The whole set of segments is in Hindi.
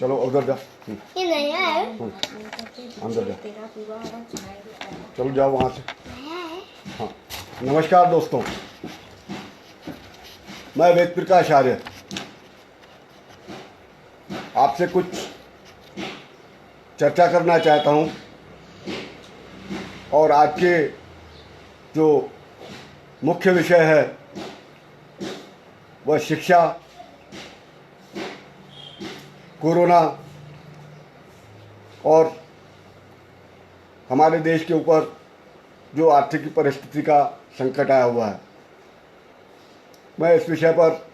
चलो उधर जा। ये नहीं है। अंदर जा, चलो जाओ वहाँ से। हाँ, नमस्कार दोस्तों, मैं वेद प्रकाश आर्य आपसे कुछ चर्चा करना चाहता हूँ। और आज के जो मुख्य विषय है वह शिक्षा, कोरोना और हमारे देश के ऊपर जो आर्थिक परिस्थिति का संकट आया हुआ है। मैं इस विषय पर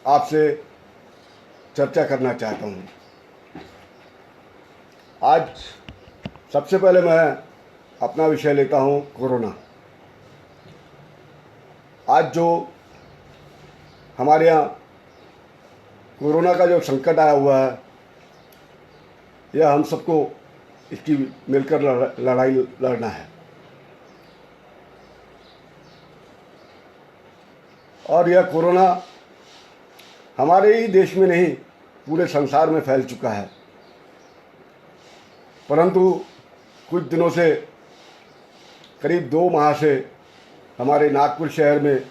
आपसे चर्चा करना चाहता हूँ। आज सबसे पहले मैं अपना विषय लेता हूँ कोरोना। आज जो हमारे यहाँ कोरोना का जो संकट आया हुआ है, यह हम सबको इसकी मिलकर लड़ाई लड़ना है। और यह कोरोना हमारे ही देश में नहीं, पूरे संसार में फैल चुका है। परंतु कुछ दिनों से, करीब 2 माह से हमारे नागपुर शहर में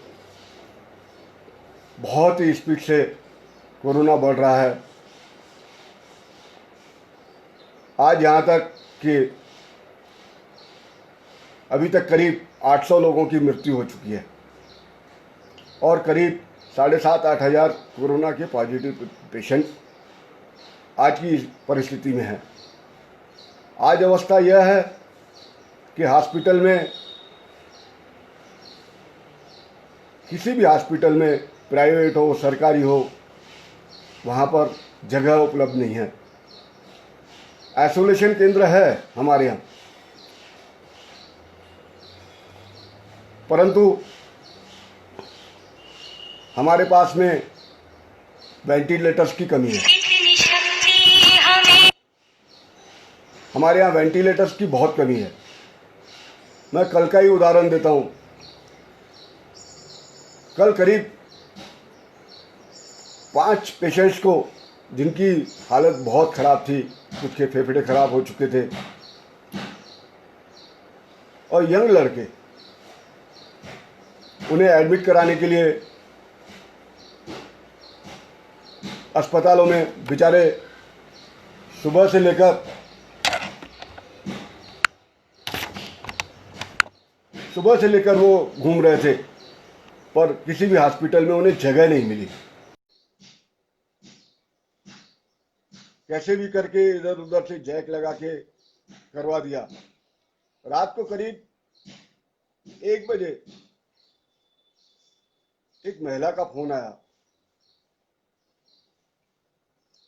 बहुत ही स्पीड से कोरोना बढ़ रहा है। आज यहाँ तक कि अभी तक करीब 800 लोगों की मृत्यु हो चुकी है और करीब 7,500-8 हज़ार कोरोना के पॉजिटिव पेशेंट आज की परिस्थिति में है। आज अवस्था यह है कि हॉस्पिटल में, किसी भी हॉस्पिटल में, प्राइवेट हो सरकारी हो, वहाँ पर जगह उपलब्ध नहीं है। आइसोलेशन केंद्र है हमारे यहाँ, परंतु हमारे पास में वेंटिलेटर्स की कमी है। हमारे यहाँ वेंटिलेटर्स की बहुत कमी है। मैं कल का ही उदाहरण देता हूँ। कल करीब 5 पेशेंट्स को, जिनकी हालत बहुत ख़राब थी, कुछ के फेफड़े ख़राब हो चुके थे, और यंग लड़के, उन्हें एडमिट कराने के लिए अस्पतालों में बेचारे सुबह से लेकर वो घूम रहे थे, पर किसी भी हॉस्पिटल में उन्हें जगह नहीं मिली। कैसे भी करके इधर उधर से जैक लगा के करवा दिया। रात को करीब 1 बजे एक महिला का फोन आया।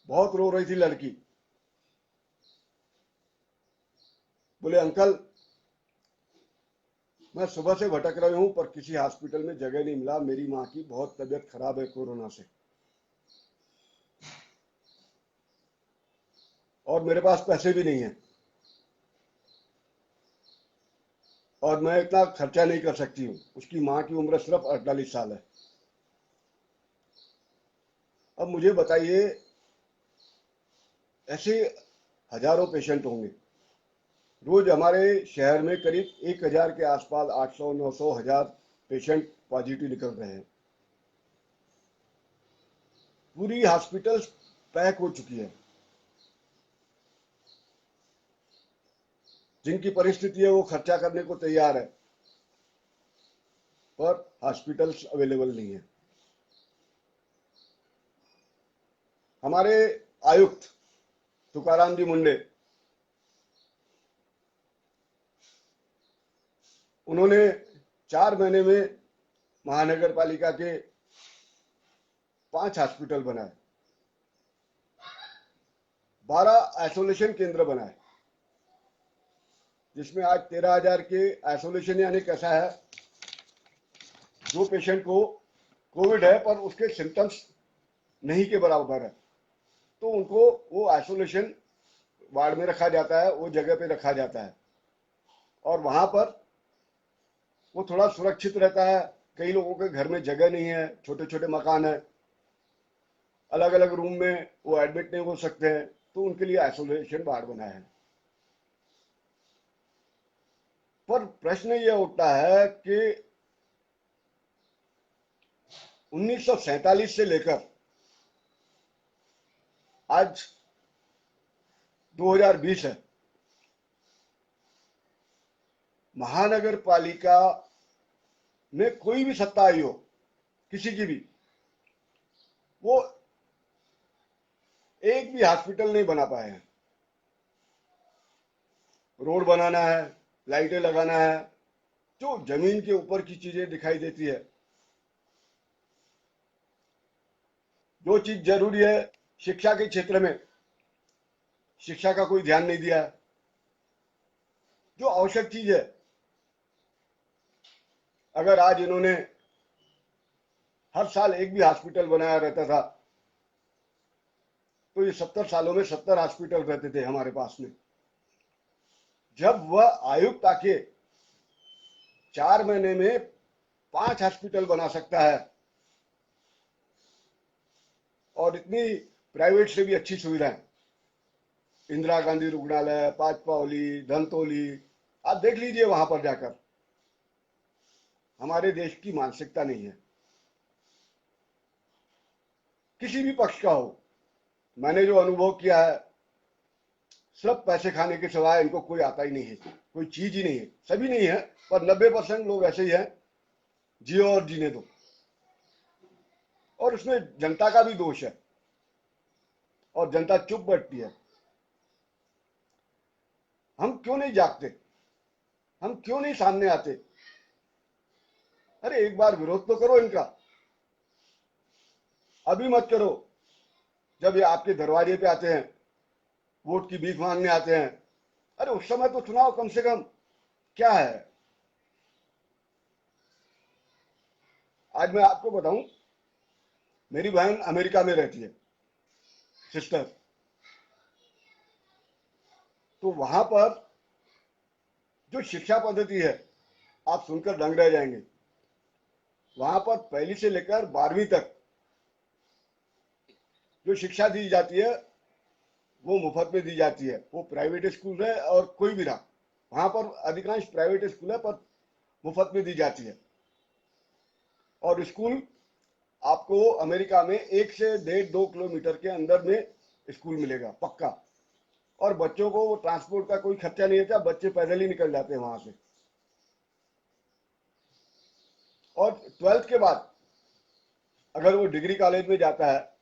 बहुत रो रही थी लड़की। बोले, अंकल, मैं सुबह से भटक रही हूं पर किसी हॉस्पिटल में जगह नहीं मिला। मेरी माँ की बहुत तबीयत खराब है कोरोना से, और मेरे पास पैसे भी नहीं है, और मैं इतना खर्चा नहीं कर सकती हूँ। उसकी माँ की उम्र सिर्फ 48 साल है। अब मुझे बताइए, ऐसे हजारों पेशेंट होंगे। रोज हमारे शहर में करीब 1,000 के आसपास 800, 900, 1,000 पेशेंट पॉजिटिव निकल रहे हैं। पूरी हॉस्पिटल पैक हो चुकी है। जिनकी परिस्थिति है वो खर्चा करने को तैयार है, पर हॉस्पिटल्स अवेलेबल नहीं है। हमारे आयुक्त तुकाराम जी मुंडे, उन्होंने 4 महीने में महानगर पालिका के 5 हॉस्पिटल बनाए, 12 आइसोलेशन केंद्र बनाए, जिसमें आज 13,000 के आइसोलेशन। यानी कैसा है, जो पेशेंट को कोविड है पर उसके सिम्टम्स नहीं के बराबर है, तो उनको वो आइसोलेशन वार्ड में रखा जाता है, वो जगह पे रखा जाता है, और वहां पर वो थोड़ा सुरक्षित रहता है। कई लोगों के घर में जगह नहीं है, छोटे छोटे मकान है। अलग अलग रूम में वो एडमिट नहीं हो सकते हैं, तो उनके लिए आइसोलेशन वार्ड बनाया है। पर प्रश्न ये उठता है कि 1947 से लेकर आज 2020 है, महानगर पालिका में कोई भी सत्ता आई हो, किसी की भी, वो एक भी हॉस्पिटल नहीं बना पाए हैं। रोड बनाना है, लाइटें लगाना है, जो जमीन के ऊपर की चीजें दिखाई देती है, जो चीज जरूरी है शिक्षा के क्षेत्र में, शिक्षा का कोई ध्यान नहीं दिया है। जो आवश्यक चीज है, अगर आज इन्होंने हर साल एक भी हॉस्पिटल बनाया रहता था, तो ये 70 सालों में 70 हॉस्पिटल रहते थे हमारे पास में। जब वह आयुक्त आके 4 महीने में 5 हॉस्पिटल बना सकता है, और इतनी प्राइवेट से भी अच्छी सुविधाएं, इंदिरा गांधी रुग्णालय, पाचपावली, धनतौली, आप देख लीजिए वहां पर जाकर। हमारे देश की मानसिकता नहीं है, किसी भी पक्ष का हो। मैंने जो अनुभव किया है, सब पैसे खाने के सिवाय इनको कोई आता ही नहीं है, कोई चीज ही नहीं है। सभी नहीं है, पर 90% लोग ऐसे ही हैं, जियो और जीने दो। और उसमें जनता का भी दोष है, और जनता चुप बैठती है। हम क्यों नहीं जागते, हम क्यों नहीं सामने आते? अरे एक बार विरोध तो करो इनका, अभी मत करो। जब ये आपके दरवाजे पे आते हैं, वोट की भीख मांगने आते हैं, अरे उस समय तो सुनाओ कम से कम, क्या है। आज मैं आपको बताऊं, मेरी बहन अमेरिका में रहती है, सिस्टर। तो वहां पर जो शिक्षा पद्धति है, आप सुनकर दंग रह जाएंगे। वहां पर पहली से लेकर 12वीं तक जो शिक्षा दी जाती है, वो मुफ्त में दी जाती है। वो प्राइवेट स्कूल है और कोई भी रहा, वहां पर अधिकांश प्राइवेट स्कूल है, पर मुफ्त में दी जाती है। और स्कूल आपको अमेरिका में 1 से 1.5-2 किलोमीटर के अंदर में स्कूल मिलेगा पक्का। और बच्चों को ट्रांसपोर्ट का कोई खर्चा नहीं होता, बच्चे पैदल ही निकल जाते हैं वहां से। और 12th के बाद अगर वो डिग्री कॉलेज में जाता है,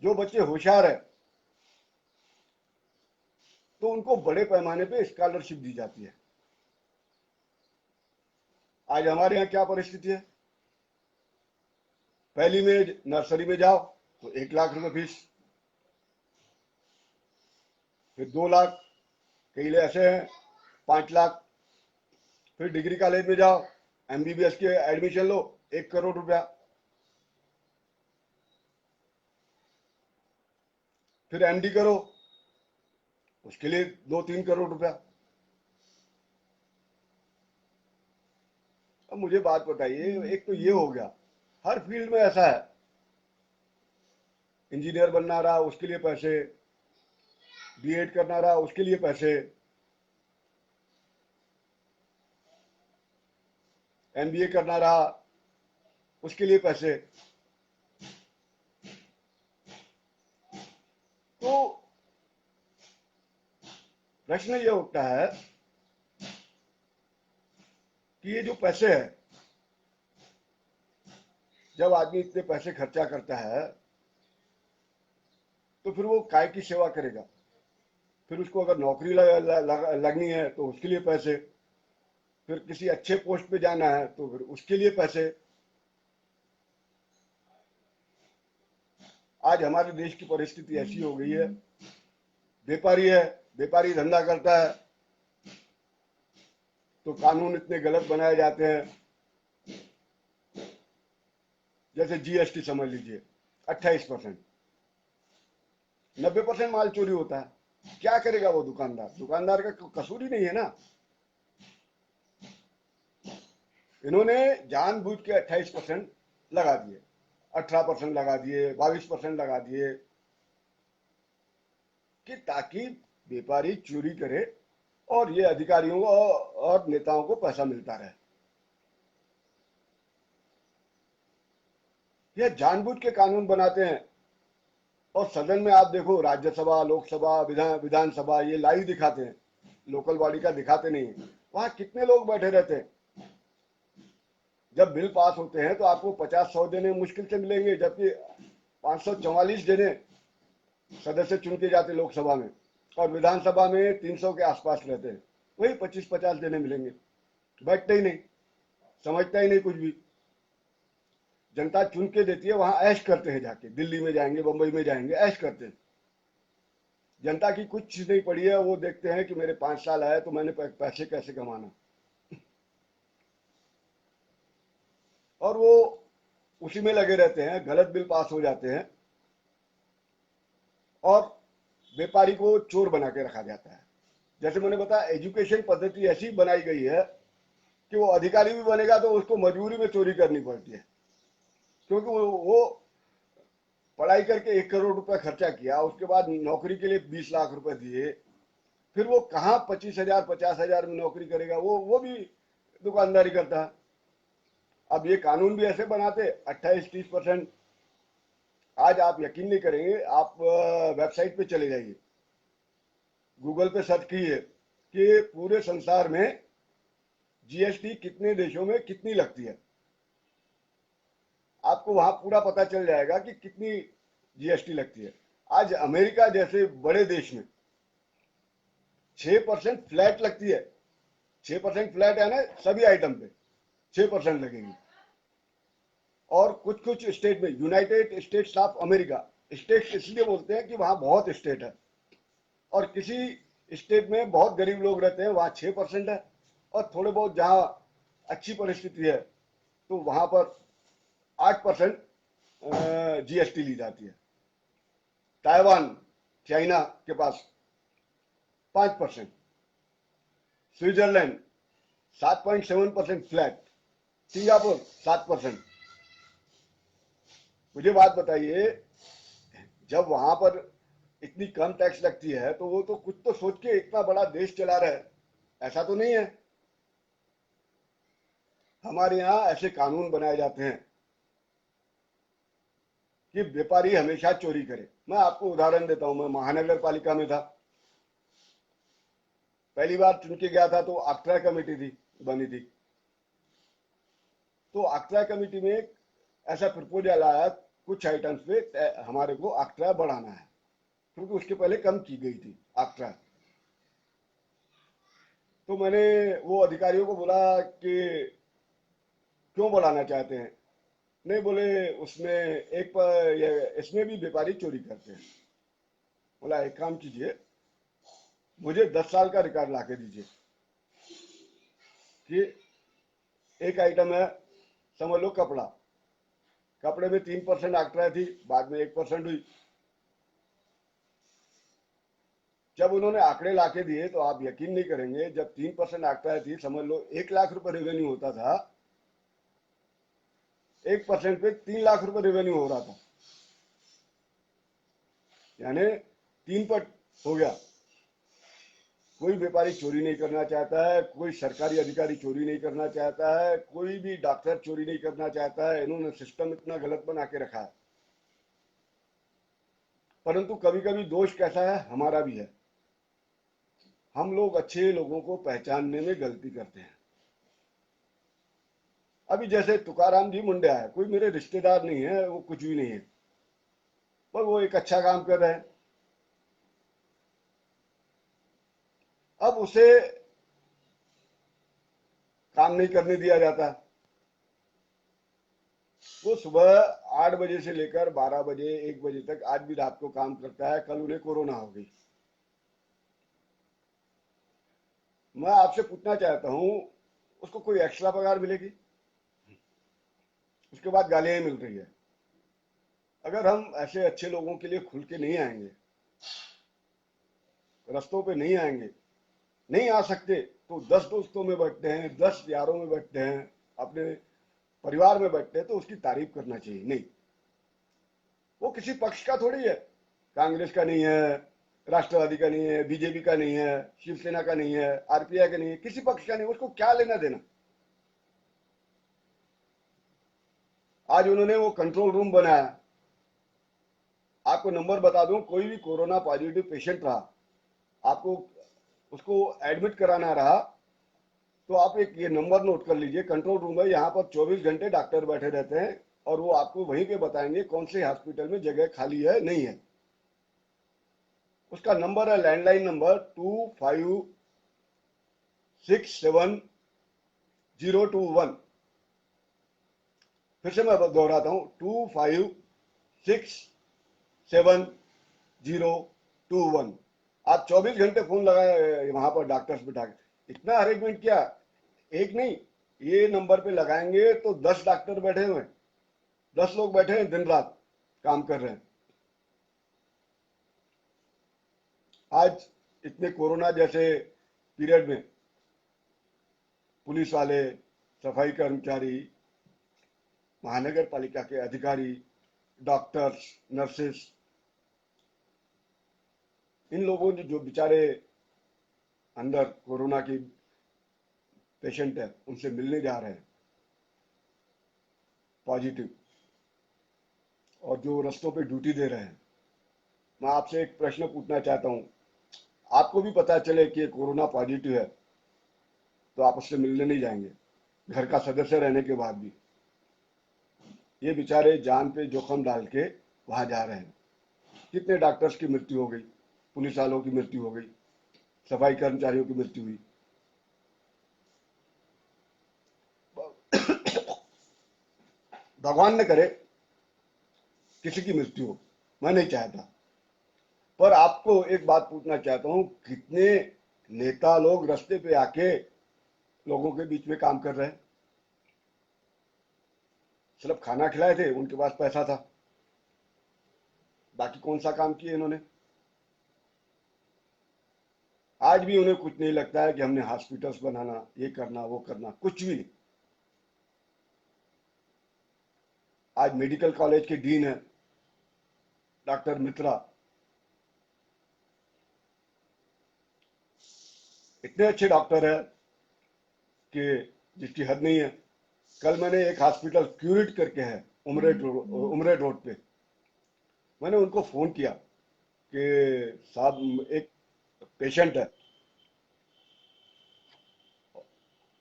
जो बच्चे होशियार है, तो उनको बड़े पैमाने पे स्कॉलरशिप दी जाती है। आज हमारे यहाँ क्या परिस्थिति है? पहली में नर्सरी में जाओ तो 1 लाख रुपए फीस, फिर 2 लाख, कई ऐसे हैं 5 लाख। फिर डिग्री कॉलेज में जाओ, एमबीबीएस के एडमिशन लो, 1 करोड़ रुपया। फिर एमडी करो, उसके लिए 2-3 करोड़ रुपया। अब मुझे बात बताइए, एक तो ये हो गया, हर फील्ड में ऐसा है। इंजीनियर बनना रहा उसके लिए पैसे, बीएड करना रहा उसके लिए पैसे, एमबीए करना रहा उसके लिए पैसे। तो प्रश्न ये उठता है कि ये जो पैसे है, जब आदमी इतने पैसे खर्चा करता है, तो फिर वो काय की सेवा करेगा? फिर उसको अगर नौकरी लगनी है तो उसके लिए पैसे, फिर किसी अच्छे पोस्ट पे जाना है तो फिर उसके लिए पैसे। आज हमारे देश की परिस्थिति ऐसी हो गई है, व्यापारी है, व्यापारी धंधा करता है तो कानून इतने गलत बनाए जाते हैं। जैसे जीएसटी समझ लीजिए, 28%, 90% माल चोरी होता है। क्या करेगा वो दुकानदार? दुकानदार का कसूर ही नहीं है ना। इन्होंने जानबूझ के 28% लगा दिए। 18% लगा दिए, 22% लगा दिए, कि ताकि व्यापारी चोरी करे और ये अधिकारियों और नेताओं को पैसा मिलता रहे। ये जानबूझ के कानून बनाते हैं। और सदन में आप देखो, राज्यसभा, लोकसभा, विधानसभा, ये लाइव दिखाते हैं, लोकल बॉडी का दिखाते नहीं है। वहां कितने लोग बैठे रहते हैं। जब बिल पास होते हैं तो आपको 50-100 जने मुश्किल से मिलेंगे, जबकि 544 जने सदस्य चुन के जाते लोकसभा में, और विधानसभा में 300 के आसपास रहते हैं। वही 25-50 जने मिलेंगे। बैठते ही नहीं, समझता ही नहीं कुछ भी। जनता चुन के देती है, वहां ऐश करते हैं, जाके दिल्ली में जाएंगे, बंबई में जाएंगे, ऐश करते हैं। जनता की कुछ चीज नहीं पड़ी है, वो देखते हैं कि मेरे 5 साल आए तो मैंने पैसे कैसे कमाना, और वो उसी में लगे रहते हैं। गलत बिल पास हो जाते हैं और व्यापारी को चोर बना के रखा जाता है। जैसे मैंने बताया, एजुकेशन पद्धति ऐसी बनाई गई है कि वो अधिकारी भी बनेगा तो उसको मजबूरी में चोरी करनी पड़ती है, क्योंकि वो पढ़ाई करके 1 करोड़ रुपए खर्चा किया, उसके बाद नौकरी के लिए 20 लाख रुपए दिए, फिर वो कहाँ 25,000 50,000 में नौकरी करेगा। वो भी दुकानदारी करता है। अब ये कानून भी ऐसे बनाते, 28-30%। आज आप यकीन नहीं करेंगे, आप वेबसाइट पे चले जाइए, गूगल पे सर्च कीजिए कि पूरे संसार में जीएसटी कितने देशों में कितनी लगती है। आपको वहां पूरा पता चल जाएगा कि कितनी जीएसटी लगती है। आज अमेरिका जैसे बड़े देश में 6% फ्लैट लगती है। 6% फ्लैट है ना, सभी आइटम पे 6% लगेगी। और कुछ कुछ स्टेट में, United states of America, state इसलिए बोलते हैं कि वहां बहुत स्टेट है, और किसी स्टेट में बहुत गरीब लोग रहते हैं, वहां 6% है, और थोड़े बहुत जहां अच्छी परिस्थिति है तो वहां पर 8% जीएसटी ली जाती है। ताइवान, चाइना के पास 5%, स्विट्जरलैंड 7.7% फ्लैट, सिंगापुर 7%। मुझे बात बताइए, जब वहां पर इतनी कम टैक्स लगती है तो वो तो कुछ तो सोच के इतना बड़ा देश चला रहा है, ऐसा तो नहीं है। हमारे यहाँ ऐसे कानून बनाए जाते हैं कि व्यापारी हमेशा चोरी करे। मैं आपको उदाहरण देता हूं, मैं महानगर पालिका में था, पहली बार चुन के गया था तो आक्ट्रा कमेटी थी, बनी थी। तो आक्ट्रा कमेटी में ऐसा प्रपोजल आया, कुछ आइटम्स पे हमारे को आक्ट्रा बढ़ाना है, क्योंकि उसके पहले कम की गई थी आक्ट्रा। तो मैंने वो अधिकारियों को बोला कि क्यों बढ़ाना चाहते हैं। नहीं, बोले उसमें एक पर इसमें भी व्यापारी चोरी करते हैं। बोला एक काम कीजिए, मुझे 10 साल का रिकॉर्ड ला के दीजिए कि एक आइटम है, समझ लो कपड़ा, कपड़े में 3% आक्ट्रा थी, बाद में 1% हुई। जब उन्होंने आंकड़े लाके दिए तो आप यकीन नहीं करेंगे, जब 3% आक्ट्रा थी, समझ लो 1 लाख रुपए रेवेन्यू होता था, 1% पे 3 लाख रुपए रेवेन्यू हो रहा था, यानी 3 पट हो गया। कोई व्यापारी चोरी नहीं करना चाहता है, कोई सरकारी अधिकारी चोरी नहीं करना चाहता है, कोई भी डॉक्टर चोरी नहीं करना चाहता है। इन्होंने सिस्टम इतना गलत बना के रखा है। परंतु कभी कभी दोष कैसा है, हमारा भी है। हम लोग अच्छे लोगों को पहचानने में गलती करते हैं। अभी जैसे तुकाराम जी मुंडा है, कोई मेरे रिश्तेदार नहीं है, वो कुछ भी नहीं है, पर वो एक अच्छा काम कर रहे हैं। अब उसे काम नहीं करने दिया जाता। वो सुबह 8 बजे से लेकर 12 बजे 1 बजे तक, आज भी रात को काम करता है। कल उन्हें कोरोना हो गई। मैं आपसे पूछना चाहता हूं, उसको कोई एक्स्ट्रा पगार मिलेगी? उसके बाद गालियां मिल रही है। अगर हम ऐसे अच्छे लोगों के लिए खुल के नहीं आएंगे, रस्तों पे नहीं आएंगे, नहीं आ सकते, तो 10 दोस्तों में बैठते हैं, 10 यारों में बैठते हैं, अपने परिवार में बैठते हैं, तो उसकी तारीफ करना चाहिए। नहीं, वो किसी पक्ष का थोड़ी है, कांग्रेस का नहीं है, राष्ट्रवादी का नहीं है, बीजेपी का नहीं है, शिवसेना का नहीं है, आरपीआई का नहीं है, किसी पक्ष का नहीं, उसको क्या लेना देना। आज उन्होंने वो कंट्रोल रूम बनाया। आपको नंबर बता दूं, कोई भी कोरोना पॉजिटिव पेशेंट रहा, आपको उसको एडमिट कराना रहा, तो आप एक ये नंबर नोट कर लीजिए, कंट्रोल रूम है, यहाँ पर 24 घंटे डॉक्टर बैठे रहते हैं और वो आपको वहीं पे बताएंगे कौन से हॉस्पिटल में जगह खाली है नहीं है। उसका नंबर है लैंडलाइन नंबर 2567 021। फिर से मैं दोहराता हूँ, 2567 021। आप 24 घंटे फोन लगाए वहां पर डॉक्टर्स बिठा के, इतना अरेंजमेंट किया। एक नहीं, ये नंबर पे लगाएंगे तो 10 डॉक्टर बैठे हुए हैं, 10 लोग बैठे हैं, दिन रात काम कर रहे हैं। आज इतने कोरोना जैसे पीरियड में पुलिस वाले, सफाई कर्मचारी, महानगर पालिका के अधिकारी, डॉक्टर्स, नर्सेस, इन लोगों ने जो बेचारे अंदर कोरोना की पेशेंट है उनसे मिलने जा रहे हैं पॉजिटिव, और जो रस्तों पे ड्यूटी दे रहे हैं, मैं आपसे एक प्रश्न पूछना चाहता हूं, आपको भी पता चले कि कोरोना पॉजिटिव है तो आप उससे मिलने नहीं जाएंगे, घर का सदस्य रहने के बाद भी। ये बेचारे जान पे जोखिम डाल के वहां जा रहे हैं। कितने डॉक्टर्स की मृत्यु हो गई, पुलिस वालों की मृत्यु हो गई, सफाई कर्मचारियों की मृत्यु हुई। भगवान न करे किसी की मृत्यु हो, मैं नहीं चाहता, पर आपको एक बात पूछना चाहता हूं, कितने नेता लोग रास्ते पे आके लोगों के बीच में काम कर रहे हैं। सिर्फ खाना खिलाए थे, उनके पास पैसा था, बाकी कौन सा काम किए इन्होंने। आज भी उन्हें कुछ नहीं लगता है कि हमने हॉस्पिटल्स बनाना, ये करना, वो करना, कुछ भी नहीं। आज मेडिकल कॉलेज के डीन है डॉक्टर मित्रा, इतने अच्छे डॉक्टर है कि जिसकी हद नहीं है। कल मैंने एक हॉस्पिटल क्यूरेट करके है उमरेड रोड पे, मैंने उनको फोन किया कि साहब एक पेशेंट है,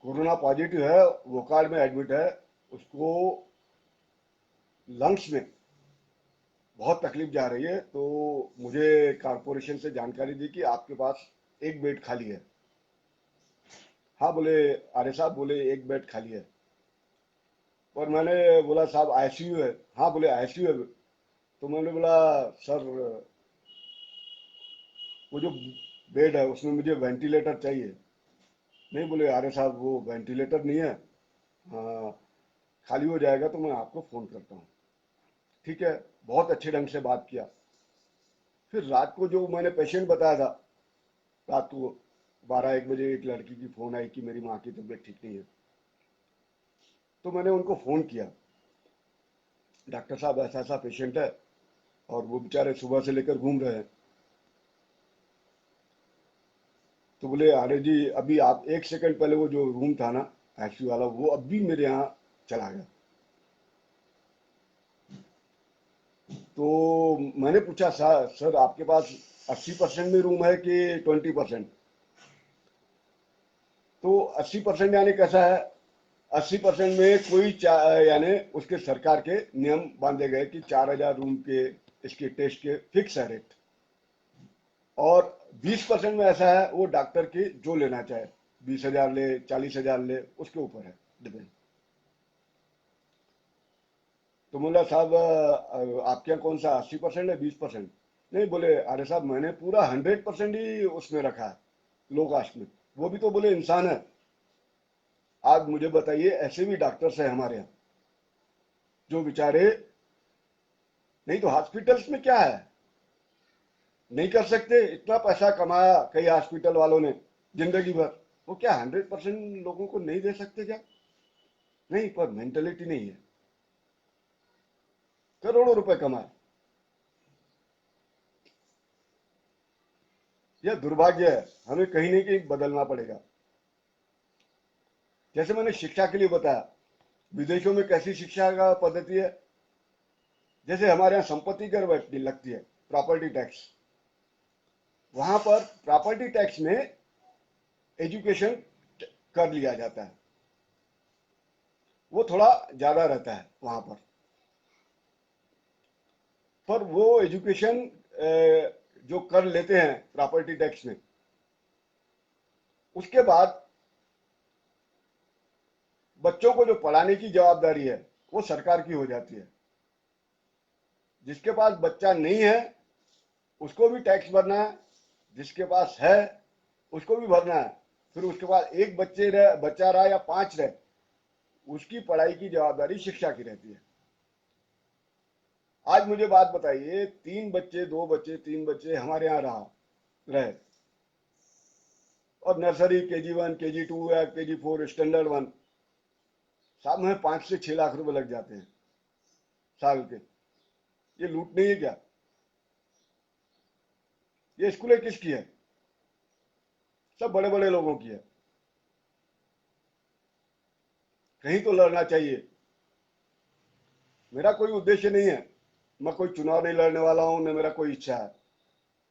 कोरोना पॉजिटिव है, वोकाल में एडमिट है, उसको लंग्स में बहुत तकलीफ जा रही है, तो मुझे कारपोरेशन से जानकारी दी कि आपके पास एक बेड खाली है। हाँ बोले, अरे साहब बोले एक बेड खाली है। और मैंने बोला साहब आईसीयू है? हाँ बोले आईसीयू है। तो मैंने बोला सर वो जो बेड है उसमें मुझे वेंटिलेटर चाहिए। नहीं बोले अरे साहब वो वेंटिलेटर नहीं है, हाँ, खाली हो जाएगा तो मैं आपको फोन करता हूँ। ठीक है, बहुत अच्छे ढंग से बात किया। फिर रात को जो मैंने पेशेंट बताया था, रात को 12-1 बजे एक लड़की की फोन आई कि मेरी माँ की तबीयत ठीक नहीं है, तो मैंने उनको फोन किया, डॉक्टर साहब ऐसा ऐसा पेशेंट है और वो बेचारे सुबह से लेकर घूम रहे हैं। तो बोले अरे जी अभी आप 1 सेकंड पहले वो जो रूम था ना आईसीयू वाला, वो अभी मेरे यहाँ चला गया। तो मैंने पूछा सर आपके पास 80% में रूम है कि 20%? तो 80% यानी कैसा है, 80% में कोई यानी उसके सरकार के नियम बांधे गए कि 4,000 रूम के इसके टेस्ट के फिक्स है रेट, और 20% में ऐसा है वो डॉक्टर की जो लेना चाहे, 20,000 ले, 40,000 ले, उसके ऊपर है डिपेंड। तो बोला साहब आपके यहाँ कौन सा 80% है 20%? नहीं बोले अरे साहब मैंने पूरा 100% ही उसमें रखा है, लो कास्ट में। वो भी तो बोले इंसान है। आज मुझे बताइए, ऐसे भी डॉक्टर्स हैं हमारे यहाँ जो बेचारे, नहीं तो हॉस्पिटल्स में क्या है, नहीं कर सकते, इतना पैसा कमाया कई हॉस्पिटल वालों ने जिंदगी भर, वो क्या 100% लोगों को नहीं दे सकते क्या? नहीं, पर मेंटेलिटी नहीं है। करोड़ों रुपए कमाए, यह दुर्भाग्य है, हमें कहीं ना कहीं बदलना पड़ेगा। जैसे मैंने शिक्षा के लिए बताया, विदेशों में कैसी शिक्षा का पद्धति है। जैसे हमारे यहाँ संपत्ति कर लगती है, प्रॉपर्टी टैक्स, वहां पर प्रॉपर्टी टैक्स में एजुकेशन कर लिया जाता है, वो थोड़ा ज्यादा रहता है वहां पर वो एजुकेशन जो कर लेते हैं प्रॉपर्टी टैक्स में, उसके बाद बच्चों को जो पढ़ाने की जवाबदारी है वो सरकार की हो जाती है। जिसके पास बच्चा नहीं है उसको भी टैक्स भरना है, जिसके पास है उसको भी भरना है। फिर उसके बाद एक बच्चा रहा या 5 रहे, उसकी पढ़ाई की जवाबदारी शिक्षा की रहती है। आज मुझे बात बताइए, 2 बच्चे हमारे यहाँ रहे, और नर्सरी KG1 KG2 या KG4 स्टैंडर्ड 1, साल में 5 से 6 लाख रुपए लग जाते हैं साल के। ये लूट नहीं है क्या? ये स्कूलें किसकी है? सब बड़े बड़े लोगों की है। कहीं तो लड़ना चाहिए। मेरा कोई उद्देश्य नहीं है, मैं कोई चुनाव नहीं लड़ने वाला हूं, न मेरा कोई इच्छा है।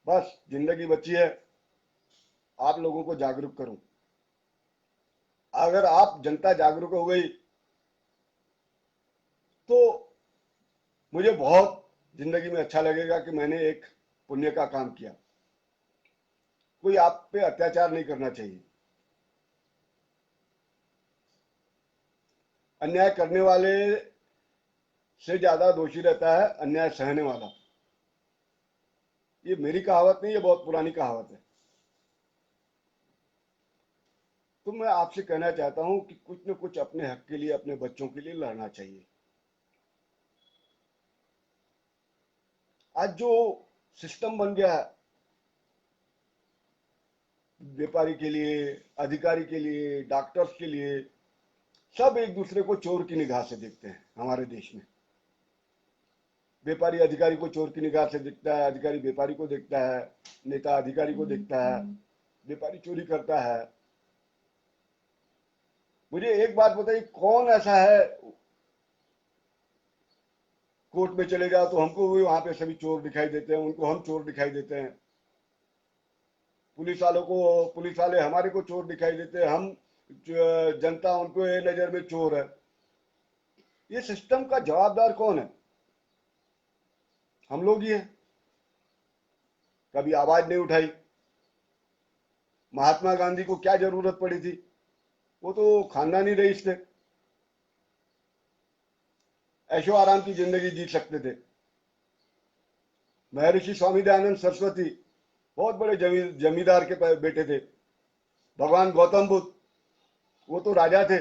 बस जिंदगी बची है, आप लोगों को जागरूक करूं। अगर आप जनता जागरूक हो गई तो मुझे बहुत जिंदगी में अच्छा लगेगा कि मैंने एक पुण्य का काम किया। कोई आप पे अत्याचार नहीं करना चाहिए। अन्याय करने वाले से ज्यादा दोषी रहता है अन्याय सहने वाला। ये मेरी कहावत नहीं, ये बहुत पुरानी कहावत है। तो मैं आपसे कहना चाहता हूं कि कुछ न कुछ अपने हक के लिए, अपने बच्चों के लिए लड़ना चाहिए। आज जो सिस्टम बन गया है, व्यापारी के लिए, अधिकारी के लिए, डॉक्टर्स के लिए, सब एक दूसरे को चोर की निगाह से देखते हैं हमारे देश में। व्यापारी अधिकारी को चोर की निगाह से देखता है, अधिकारी व्यापारी को देखता है, नेता अधिकारी को देखता है, व्यापारी चोरी करता है। मुझे एक बात बताइए, कौन ऐसा है कोर्ट में चले जाओ तो हमको भी वहां पे सभी चोर दिखाई देते हैं, उनको हम चोर दिखाई देते हैं। पुलिस वाले हमारे को चोर दिखाई देते हैं, हम जनता उनको ये नजर में चोर है। ये सिस्टम का जवाबदार कौन है? हम लोग ही हैं। कभी आवाज नहीं उठाई। महात्मा गांधी को क्या जरूरत पड़ी थी? वो तो खानदानी रईस थे, ऐशो आराम की जिंदगी जी सकते थे। महर्षि स्वामी दयानंद सरस्वती बहुत बड़े जमींदार के बेटे थे। भगवान गौतम बुद्ध, वो तो राजा थे,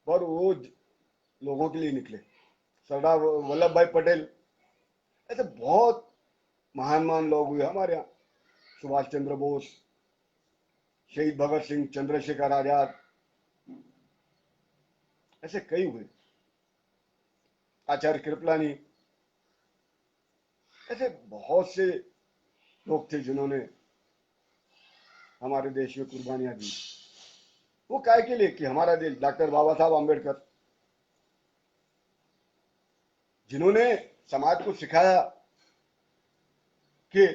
पर वो लोगों के लिए निकले। सरदार वल्लभ भाई पटेल, ऐसे बहुत महान महान लोग हुए हमारे यहाँ। सुभाष चंद्र बोस, शहीद भगत सिंह, चंद्रशेखर आजाद, ऐसे कई हुए। आचार्य कृपलानी, ऐसे बहुत से लोग थे जिन्होंने हमारे देश में कुर्बानियां दी। वो काय के लिए? कि हमारा देश, डॉक्टर बाबा साहब आम्बेडकर, जिन्होंने समाज को सिखाया कि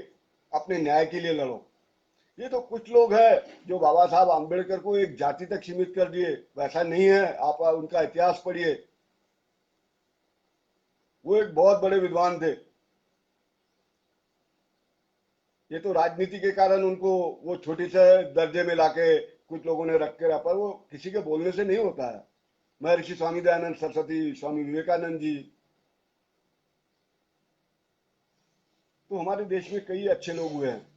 अपने न्याय के लिए लड़ो। ये तो कुछ लोग हैं जो बाबा साहब आम्बेडकर को एक जाति तक सीमित कर दिए। वैसा नहीं है, आप उनका इतिहास पढ़िए। वो एक बहुत बड़े विद्वान थे। ये तो राजनीति के कारण उनको वो छोटी से दर्जे में लाके कुछ लोगों ने रख के रखा, पर वो किसी के बोलने से नहीं होता है। महर्षि स्वामी दयानंद सरस्वती, स्वामी विवेकानंद जी, तो हमारे देश में कई अच्छे लोग हुए हैं।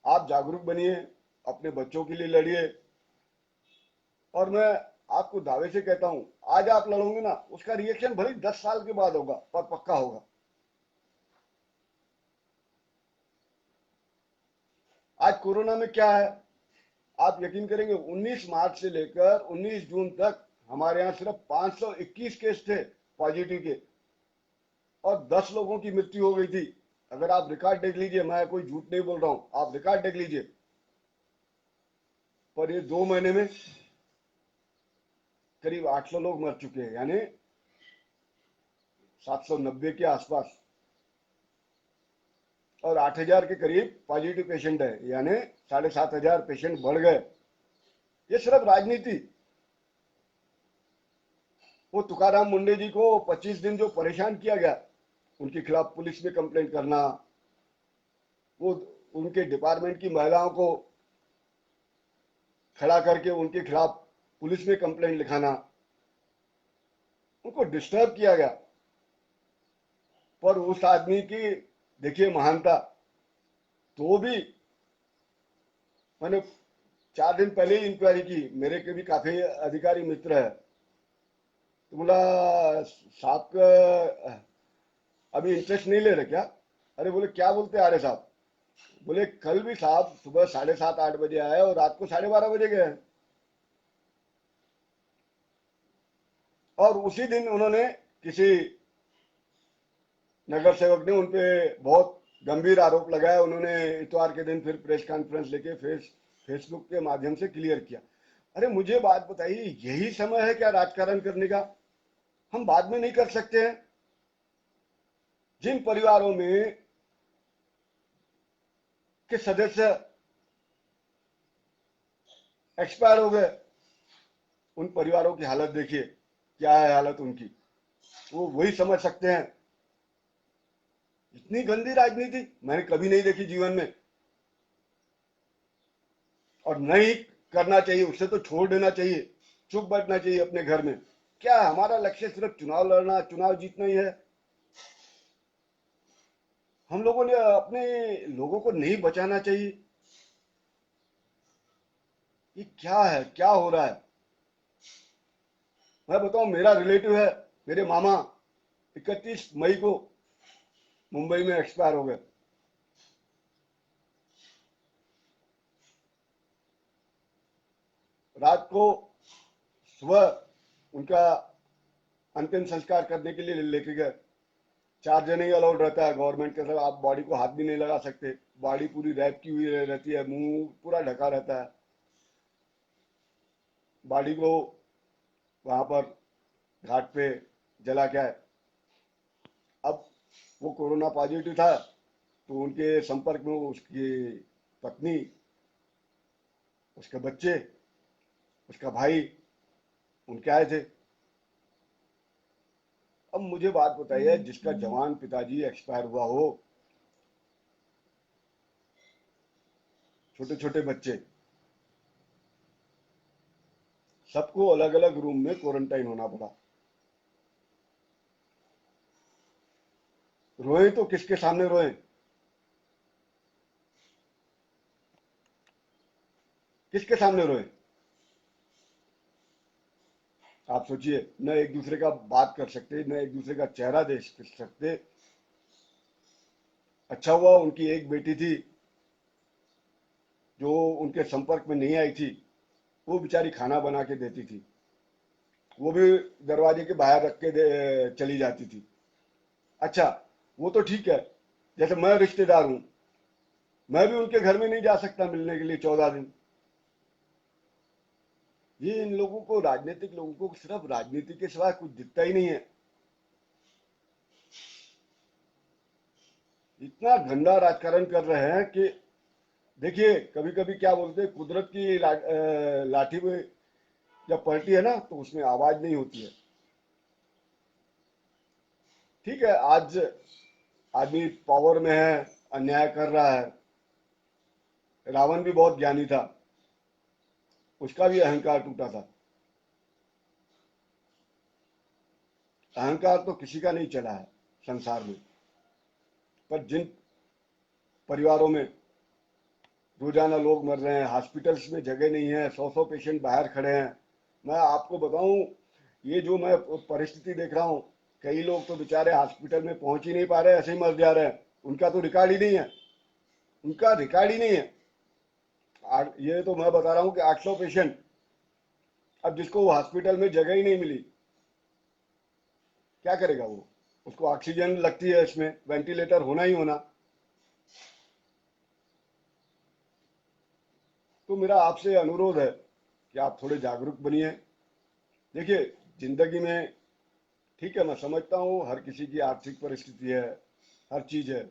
आप जागरूक बनिए, अपने बच्चों के लिए लड़िए। और मैं आपको दावे से कहता हूं, आज आप लड़ोगे ना, उसका रिएक्शन भले 10 साल के बाद होगा, पर पक्का होगा। आज कोरोना में क्या है, आप यकीन करेंगे, 19 मार्च से लेकर 19 जून तक हमारे यहाँ सिर्फ 521 केस थे पॉजिटिव के। और 10 लोगों की मृत्यु हो गई थी। अगर आप रिकॉर्ड देख लीजिए, मैं कोई झूठ नहीं बोल रहा हूं, आप रिकॉर्ड देख लीजिए। पर ये 2 महीने में करीब 800 लोग मर चुके हैं, यानी 790 के आसपास, और 8000 के करीब पॉजिटिव पेशेंट है, यानी 7500 पेशेंट बढ़ गए। ये सिर्फ राजनीति। वो तुकाराम मुंडे जी को 25 दिन जो परेशान किया गया, उनके खिलाफ पुलिस में कंप्लेंट करना, वो उनके डिपार्टमेंट की महिलाओं को खड़ा करके उनके खिलाफ पुलिस में कंप्लेंट लिखाना, उनको डिस्टर्ब किया गया। पर उस आदमी की देखिए महानता। तो भी मैंने 4 दिन पहले ही इंक्वायरी की, मेरे के भी काफी अधिकारी मित्र है, तो बोला साहब का अभी इंटरेस्ट नहीं ले रहे क्या? अरे बोले क्या बोलते आ रहे साहब? बोले कल भी साहब सुबह 7:30-8 बजे आए और रात को 12:30 बजे गए। और उसी दिन उन्होंने किसी नगर सेवक ने उनपे बहुत गंभीर आरोप लगाया। उन्होंने इतवार के दिन फिर प्रेस कॉन्फ्रेंस लेके फेसबुक के माध्यम से क्लियर किया। अरे मुझे बात बताइए, यही समय है क्या राजकारण करने का? हम बाद में नहीं कर सकते हैं? जिन परिवारों में के सदस्य एक्सपायर हो गए, उन परिवारों की हालत देखिए, क्या है हालत उनकी, वो वही समझ सकते हैं। इतनी गंदी राजनीति मैंने कभी नहीं देखी जीवन में, और नहीं करना चाहिए। उससे तो छोड़ देना चाहिए, चुप बैठना चाहिए अपने घर में। क्या हमारा लक्ष्य सिर्फ चुनाव लड़ना, चुनाव जीतना ही है? हम लोगों ने अपने लोगों को नहीं बचाना चाहिए? ये क्या है, क्या हो रहा है? मैं बताऊं, मेरा रिलेटिव है, मेरे मामा 31 मई को मुंबई में एक्सपायर हो गए। रात को सुबह उनका अंतिम संस्कार करने के लिए लेके गए। 4 जने ही अलाउड रहता है गवर्नमेंट के तरफ, आप बॉडी को हाथ भी नहीं लगा सकते। बॉडी पूरी रैप की हुई रहती है, मुंह पूरा ढका रहता है। बॉडी को वहां पर घाट पे जला के आए। अब वो कोरोना पॉजिटिव था, तो उनके संपर्क में उसकी पत्नी, उसके बच्चे, उसका भाई उनके आए थे। अब मुझे बात बताइए, जिसका जवान पिताजी एक्सपायर हुआ हो, छोटे छोटे बच्चे, सबको अलग अलग रूम में क्वारंटाइन होना पड़ा। रोए तो किसके सामने रोए? किसके सामने रोए? आप सोचिए, न एक दूसरे का बात कर सकते, न एक दूसरे का चेहरा देख सकते। अच्छा हुआ उनकी एक बेटी थी जो उनके संपर्क में नहीं आई थी, वो बेचारी खाना बना के देती थी, वो भी दरवाजे के बाहर रख के चली जाती थी। अच्छा, वो तो ठीक है। जैसे मैं रिश्तेदार हूं, मैं भी उनके घर में नहीं जा सकता मिलने के लिए 14 दिन। ये इन लोगों को, राजनीतिक लोगों को सिर्फ राजनीति के सिवा कुछ दिखता ही नहीं है। इतना गंदा राजकारण कर रहे हैं कि देखिए, कभी कभी क्या बोलते हैं, कुदरत की लाठी में जब पलटी है ना, तो उसमें आवाज नहीं होती है। ठीक है, आज आदमी पावर में है, अन्याय कर रहा है। रावण भी बहुत ज्ञानी था, उसका भी अहंकार टूटा था। अहंकार तो किसी का नहीं चला है संसार में। पर जिन परिवारों में रोजाना लोग मर रहे हैं, हॉस्पिटल्स में जगह नहीं है, 100-100 पेशेंट बाहर खड़े हैं। मैं आपको बताऊं, ये जो मैं परिस्थिति देख रहा हूं, कई लोग तो बेचारे हॉस्पिटल में पहुंच ही नहीं पा रहे, ऐसे ही मर जा रहे हैं। उनका तो रिकॉर्ड ही नहीं है, उनका रिकॉर्ड ही नहीं है। ये तो मैं बता रहा हूं कि 800 पेशेंट, अब जिसको हॉस्पिटल में जगह ही नहीं मिली, क्या करेगा वो? उसको ऑक्सीजन लगती है, इसमें वेंटिलेटर होना ही होना। तो मेरा आपसे अनुरोध है कि आप थोड़े जागरूक बनिए। देखिए, जिंदगी में ठीक है, मैं समझता हूँ हर किसी की आर्थिक परिस्थिति है, हर चीज है,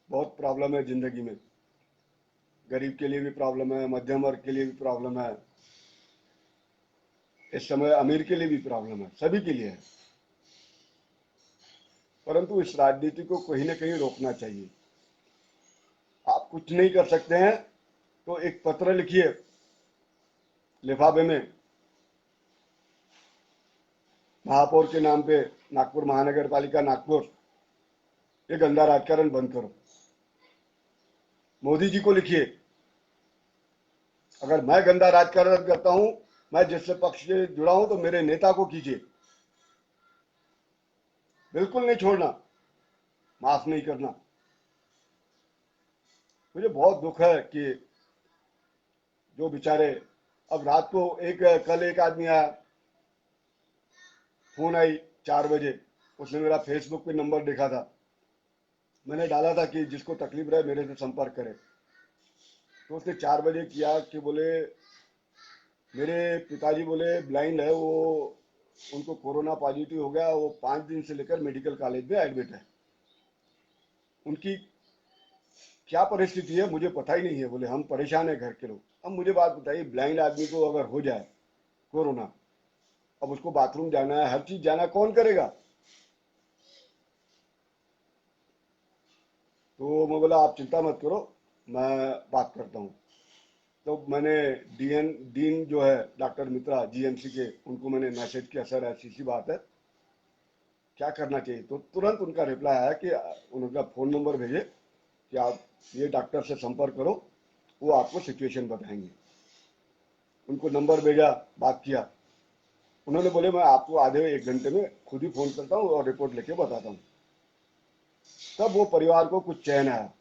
बहुत प्रॉब्लम है जिंदगी में। गरीब के लिए भी प्रॉब्लम है, मध्यम वर्ग के लिए भी प्रॉब्लम है, इस समय अमीर के लिए भी प्रॉब्लम है, सभी के लिए है। परंतु इस राजनीति को कहीं ना कहीं रोकना चाहिए। आप कुछ नहीं कर सकते हैं तो एक पत्र लिखिए लिफाफे में, महापौर के नाम पे, नागपुर महानगर पालिका नागपुर, ये गंदा राजकारण बंद करो। मोदी जी को लिखिए, अगर मैं गंदा राजकारण करता हूं, मैं जिससे पक्ष से जुड़ा हूं, तो मेरे नेता को कीजिए, बिल्कुल नहीं छोड़ना, माफ नहीं करना। मुझे बहुत दुख है कि जो बेचारे, अब रात को कल एक आदमी आया, फोन आई 4 बजे, उसने मेरा फेसबुक पे नंबर देखा था, मैंने डाला था कि जिसको तकलीफ रहे मेरे से संपर्क करे। तो उसने 4 बजे किया कि बोले मेरे पिताजी बोले ब्लाइंड है, वो उनको कोरोना पॉजिटिव हो गया, वो 5 दिन से लेकर मेडिकल कॉलेज में एडमिट है। उनकी क्या परिस्थिति है मुझे पता ही नहीं है। बोले हम परेशान है घर के लोग। अब मुझे बात बताइए, ब्लाइंड आदमी को अगर हो जाए कोरोना, अब उसको बाथरूम जाना है, हर चीज जाना है, कौन करेगा? तो मैं बोला आप चिंता मत करो, मैं बात करता हूँ। तो मैंने डीन जो है डॉक्टर मित्रा जीएमसी के, उनको मैंने मैसेज किया, सर ऐसी सी बात है, क्या करना चाहिए? तो तुरंत उनका रिप्लाई आया कि उनका फ़ोन नंबर भेजे कि आप ये डॉक्टर से संपर्क करो, वो आपको सिचुएशन बताएंगे। उनको नंबर भेजा, बात किया, उन्होंने बोले मैं आपको आधे 1 घंटे में खुद ही फ़ोन करता हूँ और रिपोर्ट लेके बताता हूँ। तब वो परिवार को कुछ चैन आया।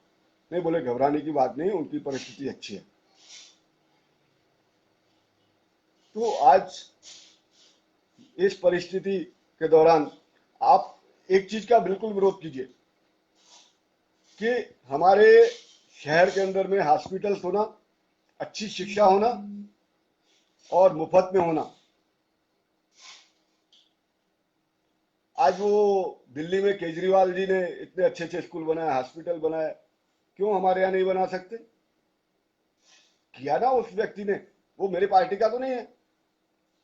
नहीं, बोले घबराने की बात नहीं, उनकी परिस्थिति अच्छी है। तो आज इस परिस्थिति के दौरान आप एक चीज का बिल्कुल विरोध कीजिए कि हमारे शहर के अंदर में हॉस्पिटल्स होना, अच्छी शिक्षा होना और मुफ्त में होना। आज वो दिल्ली में केजरीवाल जी ने इतने अच्छे अच्छे स्कूल बनाए, हॉस्पिटल बनाए, क्यों हमारे यहाँ नहीं बना सकते? किया ना उस व्यक्ति ने, वो मेरी पार्टी का तो नहीं है,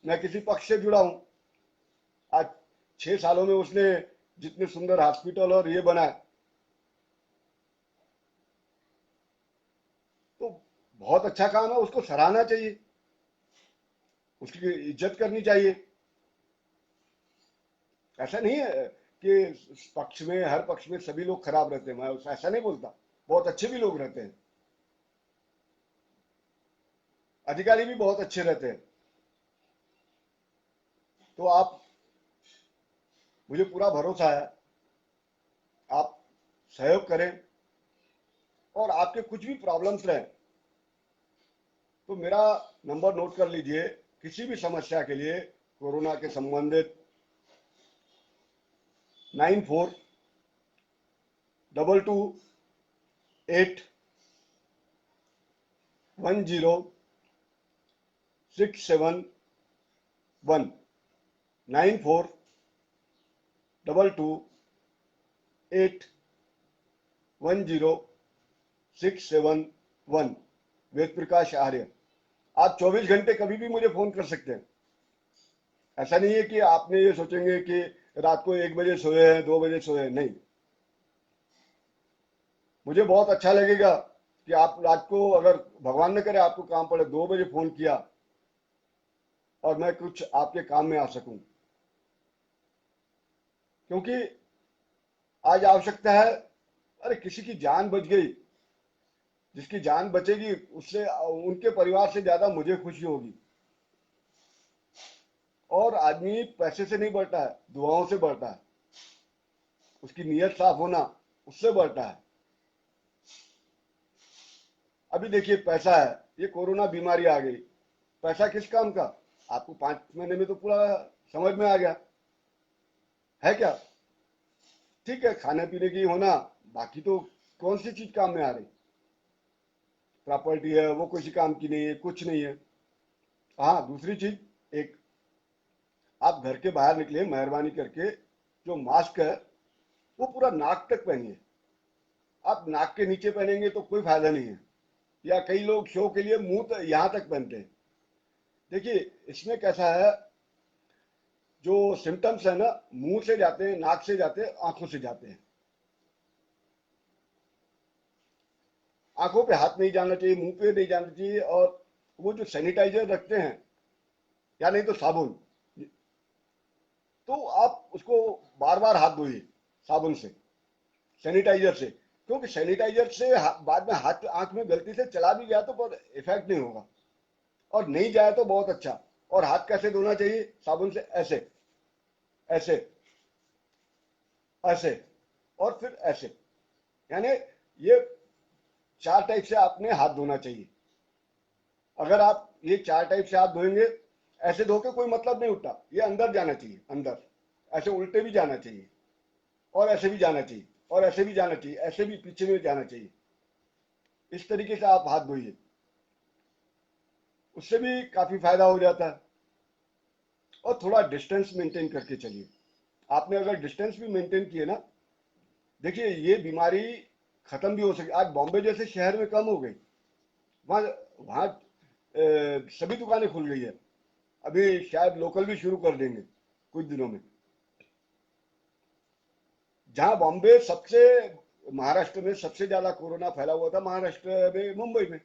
मैं किसी पक्ष से जुड़ा हूं। आज 6 सालों में उसने जितने सुंदर हॉस्पिटल और ये बनाए, तो बहुत अच्छा काम है, उसको सराहना चाहिए, उसकी इज्जत करनी चाहिए। ऐसा नहीं है कि पक्ष में, हर पक्ष में सभी लोग खराब रहते हैं, मैं ऐसा नहीं बोलता, बहुत अच्छे भी लोग रहते हैं, अधिकारी भी बहुत अच्छे रहते हैं। तो आप, मुझे पूरा भरोसा है, आप सहयोग करें, और आपके कुछ भी प्रॉब्लम्स रहे तो मेरा नंबर नोट कर लीजिए। किसी भी समस्या के लिए कोरोना के संबंधित 9422810671, 9422810671, वेद प्रकाश आर्य। आप 24 घंटे कभी भी मुझे फोन कर सकते हैं। ऐसा नहीं है कि आपने ये सोचेंगे कि रात को 1 बजे सोए हैं, 2 बजे सोए हैं, नहीं। मुझे बहुत अच्छा लगेगा कि आप रात को, अगर भगवान न करे आपको काम पड़े, 2 बजे फोन किया और मैं कुछ आपके काम में आ सकूं, क्योंकि आज आवश्यकता है। अरे किसी की जान बच गई, जिसकी जान बचेगी उससे, उनके परिवार से ज्यादा मुझे खुशी होगी। और आदमी पैसे से नहीं बढ़ता है, दुआओं से बढ़ता है, उसकी नीयत साफ होना उससे बढ़ता है। अभी देखिए, पैसा है, ये कोरोना बीमारी आ गई, पैसा किस काम का? आपको 5 महीने में तो पूरा समझ में आ गया है क्या? ठीक है, खाने पीने की होना, बाकी तो कौन सी चीज काम में आ रही? प्रॉपर्टी है वो किसी काम की नहीं है, कुछ नहीं है। हाँ, दूसरी चीज, एक, आप घर के बाहर निकले मेहरबानी करके जो मास्क है वो पूरा नाक तक पहनिए। आप नाक के नीचे पहनेंगे तो कोई फायदा नहीं है, या कई लोग शो के लिए मुंह तक यहां तक पहनते हैं। देखिए, इसमें कैसा है, जो सिम्टम्स है ना, मुंह से जाते हैं, नाक से जाते हैं, आंखों से जाते हैं। आंखों पे हाथ नहीं जाना चाहिए, मुंह पे नहीं जाना चाहिए। और वो जो सैनिटाइजर रखते हैं, या नहीं तो साबुन, तो आप उसको बार बार हाथ धोइए साबुन से, सैनिटाइजर से। क्योंकि सैनिटाइजर से बाद में हाथ आंख में गलती से चला भी गया तो बहुत इफेक्ट नहीं होगा, और नहीं जाए तो बहुत अच्छा। और हाथ कैसे धोना चाहिए साबुन से? ऐसे, ऐसे, ऐसे, और फिर ऐसे। यानी ये 4 टाइप से आपने हाथ धोना चाहिए। अगर आप ये 4 टाइप से हाथ धोएंगे, ऐसे धो के कोई मतलब नहीं उठता, ये अंदर जाना चाहिए, अंदर। ऐसे उल्टे भी जाना चाहिए, और ऐसे भी जाना चाहिए, और ऐसे भी जाना चाहिए, ऐसे भी पीछे में जाना चाहिए। इस तरीके से आप हाथ धोइए, उससे भी काफी फायदा हो जाता है। और थोड़ा डिस्टेंस मेंटेन करके चलिए। आपने अगर डिस्टेंस भी मेंटेन किए ना, देखिए ये बीमारी खत्म भी हो सके। आज बॉम्बे जैसे शहर में कम हो गई, वहाँ वहाँ सभी दुकानें खुल गई है। अभी शायद लोकल भी शुरू कर देंगे कुछ दिनों में। जहाँ बॉम्बे सबसे, महाराष्ट्र में सबसे ज्यादा कोरोना फैला हुआ था, महाराष्ट्र में, मुंबई में।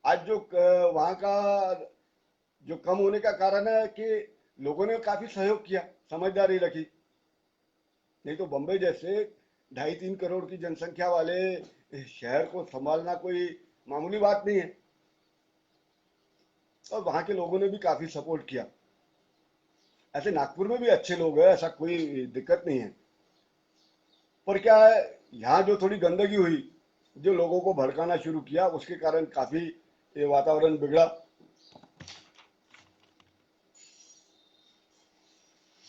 आज जो वहाँ का जो कम होने का कारण है कि लोगों ने काफी सहयोग किया, समझदारी रखी। नहीं तो बम्बई जैसे 2.5-3 करोड़ की जनसंख्या वाले शहर को संभालना कोई मामूली बात नहीं है। और वहां के लोगों ने भी काफी सपोर्ट किया। ऐसे नागपुर में भी अच्छे लोग हैं, ऐसा कोई दिक्कत नहीं है। पर क्या है, यहाँ जो थोड़ी गंदगी हुई, जो लोगों को भड़काना शुरू किया, उसके कारण काफी ये वातावरण बिगड़ा।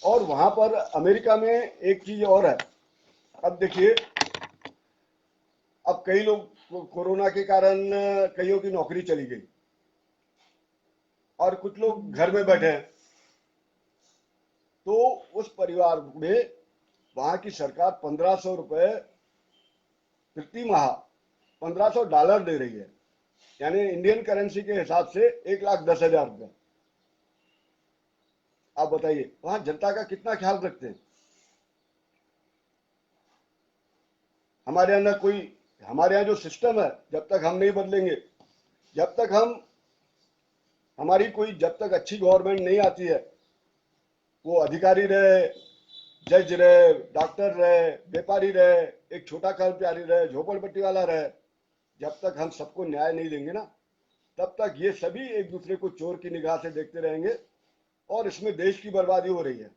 और वहां पर अमेरिका में एक चीज और है। अब देखिए, अब कई लोग कोरोना के कारण, कईयों की नौकरी चली गई, और कुछ लोग घर में बैठे हैं। तो उस परिवार में वहां की सरकार $1,500 प्रति माह, $1,500 दे रही है। यानी इंडियन करेंसी के हिसाब से 1,10,000 रुपये। आप बताइए वहां जनता का कितना ख्याल रखते हैं? हमारे यहाँ ना कोई, हमारे यहाँ जो सिस्टम है, जब तक हम नहीं बदलेंगे, जब तक हम, हमारी कोई, जब तक अच्छी गवर्नमेंट नहीं आती है, वो अधिकारी रहे, जज रहे, डॉक्टर रहे, व्यापारी रहे, एक छोटा कर्मचारी रहे, झोपड़पट्टी वाला रहे, जब तक हम सबको न्याय नहीं देंगे ना, तब तक ये सभी एक दूसरे को चोर की निगाह से देखते रहेंगे, और इसमें देश की बर्बादी हो रही है।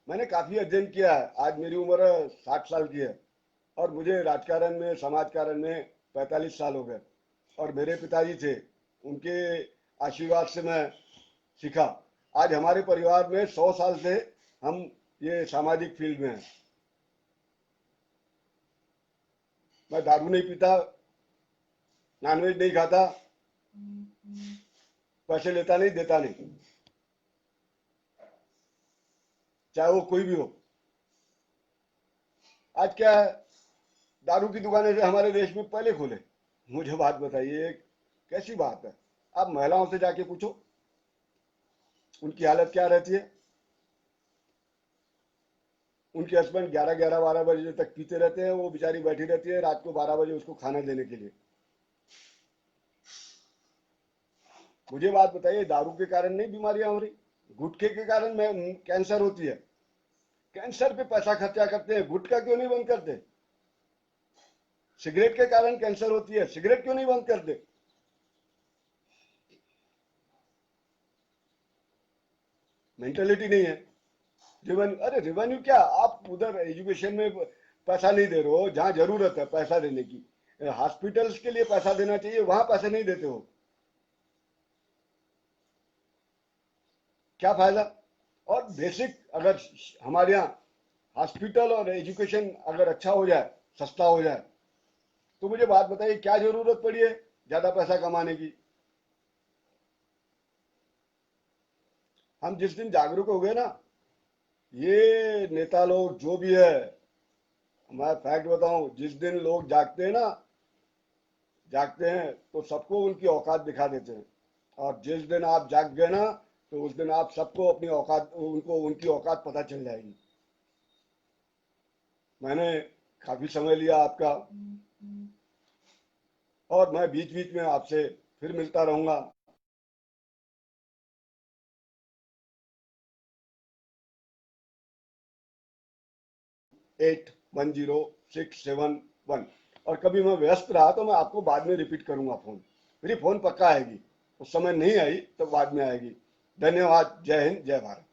मैंने काफी अध्ययन किया है, आज मेरी उम्र 60 साल की है, और मुझे राजकारण में, समाज कारण में 45 साल हो गए। और मेरे पिताजी थे, उनके आशीर्वाद से मैं सीखा। आज हमारे परिवार में 100 साल से हम ये सामाजिक फील्ड में हैं। मैं दारू नहीं पीता, नॉनवेज नहीं खाता, पैसे लेता नहीं, देता नहीं, चाहे वो कोई भी हो। आज क्या है, दारू की दुकानें से हमारे देश में पहले खुले। मुझे बात बताइए, कैसी बात है? आप महिलाओं से जाके पूछो, उनकी हालत क्या रहती है। उनके हस्बैंड 11-11, 12 बजे तक पीते रहते हैं, वो बेचारी बैठी रहती है रात को 12 बजे उसको खाना देने के लिए। मुझे बात बताइए, दारू के कारण नहीं बीमारियां हो रही? गुटखे के कारण में कैंसर होती है। कैंसर पे पैसा खर्चा करते हैं, गुटखा क्यों नहीं बंद करते? सिगरेट के कारण कैंसर होती है, सिगरेट क्यों नहीं बंद करते? मेंटेलिटी नहीं है। रेवेन्यू, अरे रेवेन्यू क्या, आप उधर एजुकेशन में पैसा नहीं दे रहे हो जहां जरूरत है पैसा देने की। हॉस्पिटल्स के लिए पैसा देना चाहिए, वहां पैसे नहीं देते हो, क्या फायदा? और बेसिक, अगर हमारे यहाँ हॉस्पिटल और एजुकेशन अगर अच्छा हो जाए, सस्ता हो जाए, तो मुझे बात बताइए क्या जरूरत पड़ी है ज्यादा पैसा कमाने की। हम जिस दिन जागरूक हो गए ना, ये नेता लोग जो भी है, मैं फैक्ट बताऊं, जिस दिन लोग जागते हैं तो सबको उनकी औकात दिखा देते हैं। और जिस दिन आप जाग गए ना, तो उस दिन आप सबको अपनी औकात, उनको उनकी औकात पता चल जाएगी। मैंने काफी समय लिया आपका, और मैं बीच बीच में आपसे फिर मिलता रहूंगा। 810671। और कभी मैं व्यस्त रहा तो मैं आपको बाद में रिपीट करूंगा फोन। मेरी फोन पक्का आएगी, उस समय नहीं आई तो बाद में आएगी। धन्यवाद। जय हिंद, जय भारत।